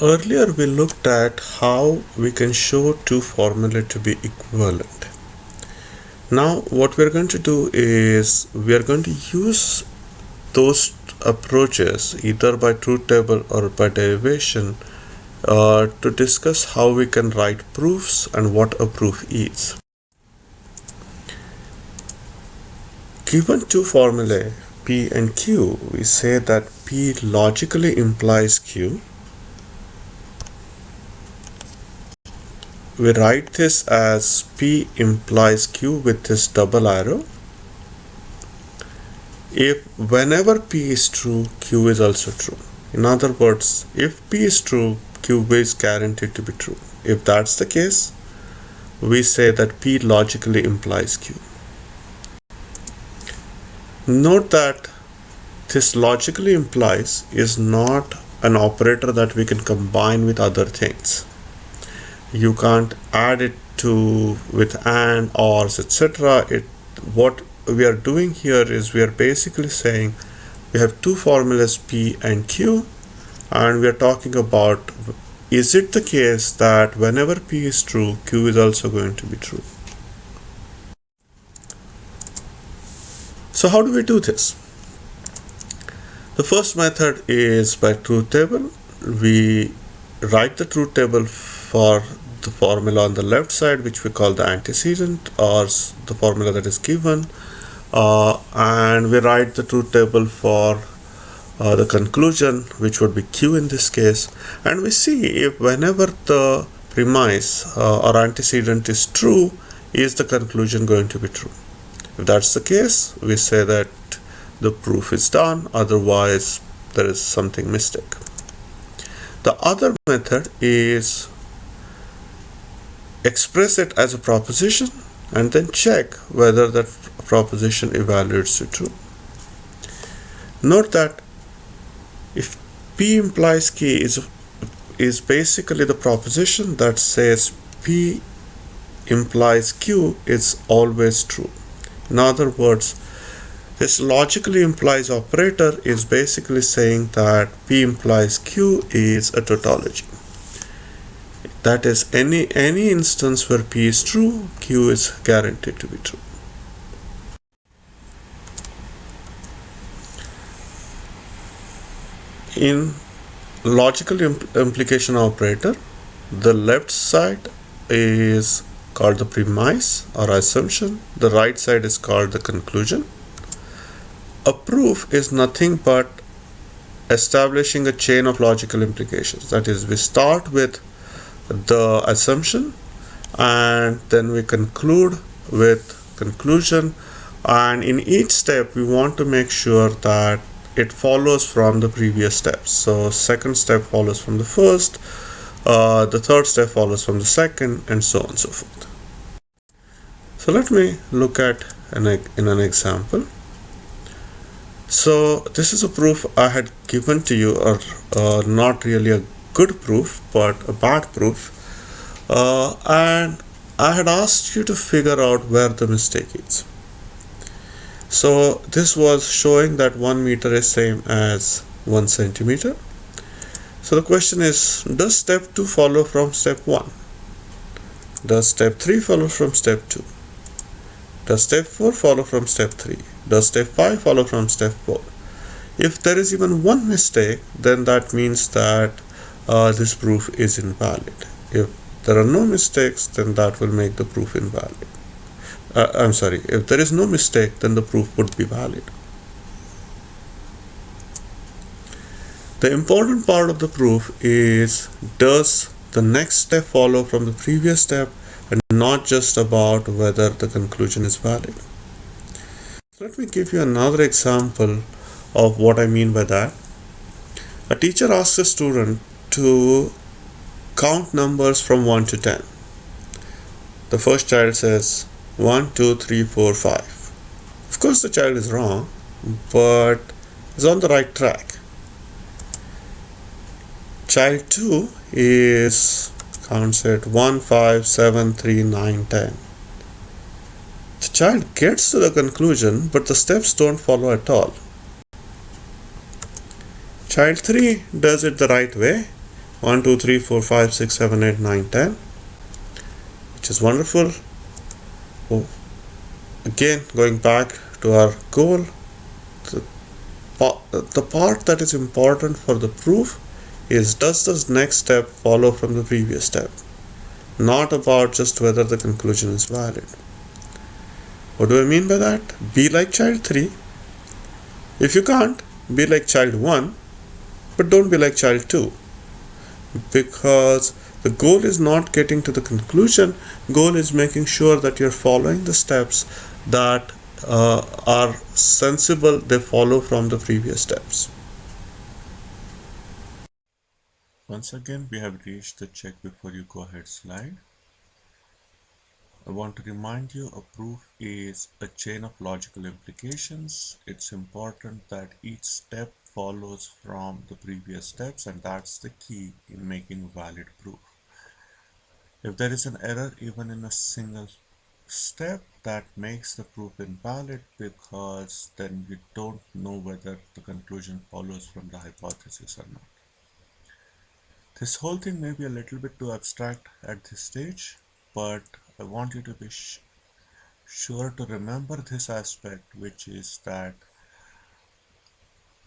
Earlier we looked at how we can show two formulae to be equivalent. Now what we're going to do is we are going to use those approaches either by truth table or by derivation to discuss how we can write proofs and what a proof is. Given two formulae P and Q, we say that P logically implies Q. We write this as P implies Q with this double arrow. If whenever P is true, Q is also true. In other words, if P is true, Q is guaranteed to be true. If that's the case, we say that P logically implies Q. Note that this logically implies is not an operator that we can combine with other things. You can't add it to with and, ors, etc. What we are doing here is we are basically saying we have two formulas P and Q, and we are talking about, is it the case that whenever P is true, Q is also going to be true? So how do we do this? The first method is by truth table. We write the truth table for the formula on the left side, which we call the antecedent, or the formula that is given, and we write the truth table for the conclusion, which would be Q in this case, and we see if whenever the premise or antecedent is true, is the conclusion going to be true. If that's the case, we say that the proof is done, otherwise there is something mistake. The other method is express it as a proposition and then check whether that proposition evaluates to true. Note that if P implies Q is basically the proposition that says P implies Q is always true. In other words, this logically implies operator is basically saying that P implies Q is a tautology. That is, any instance where P is true, Q is guaranteed to be true. In logical implication operator, the left side is called the premise or assumption. The right side is called the conclusion. A proof is nothing but establishing a chain of logical implications. That is, we start with the assumption and then we conclude with conclusion, and in each step we want to make sure that it follows from the previous steps. So second step follows from the first, the third step follows from the second, and so on and so forth. So let me look at in an example. So this is a proof I had given to you, or not really a good proof but a bad proof, and I had asked you to figure out where the mistake is. So this was showing that 1 meter is same as 1 centimeter. So the question is, does step 2 follow from step 1? Does step 3 follow from step 2? Does step 4 follow from step 3? Does step 5 follow from step 4? If there is even one mistake, then that means that this proof is invalid. If there are no mistakes, then that will make the proof invalid. If there is no mistake, then the proof would be valid. The important part of the proof is, does the next step follow from the previous step, and not just about whether the conclusion is valid. Let me give you another example of what I mean by that. A teacher asks a student to count numbers from 1 to 10. The first child says 1, 2, 3, 4, 5. Of course the child is wrong, but is on the right track. Child 2 counts at 1, 5, 7, 3, 9, 10. The child gets to the conclusion, but the steps don't follow at all. Child 3 does it the right way, 1, 2, 3, 4, 5, 6, 7, 8, 9, 10, which is wonderful. Oh, again, going back to our goal, the, the part that is important for the proof is, does this next step follow from the previous step? Not about just whether the conclusion is valid. What do I mean by that? Be like child 3. If you can't, be like child 1, but don't be like child 2. Because the goal is not getting to the conclusion, goal is making sure that you're following the steps that are sensible, they follow from the previous steps. Once again, we have reached the check before you go ahead slide. I want to remind you, a proof is a chain of logical implications. It's important that each step follows from the previous steps, and that's the key in making a valid proof. If there is an error even in a single step, that makes the proof invalid, because then you don't know whether the conclusion follows from the hypothesis or not. This whole thing may be a little bit too abstract at this stage, but I want you to be sure to remember this aspect, which is that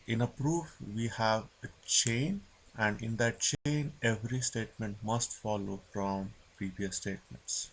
in a proof we have a chain, and in that chain every statement must follow from previous statements.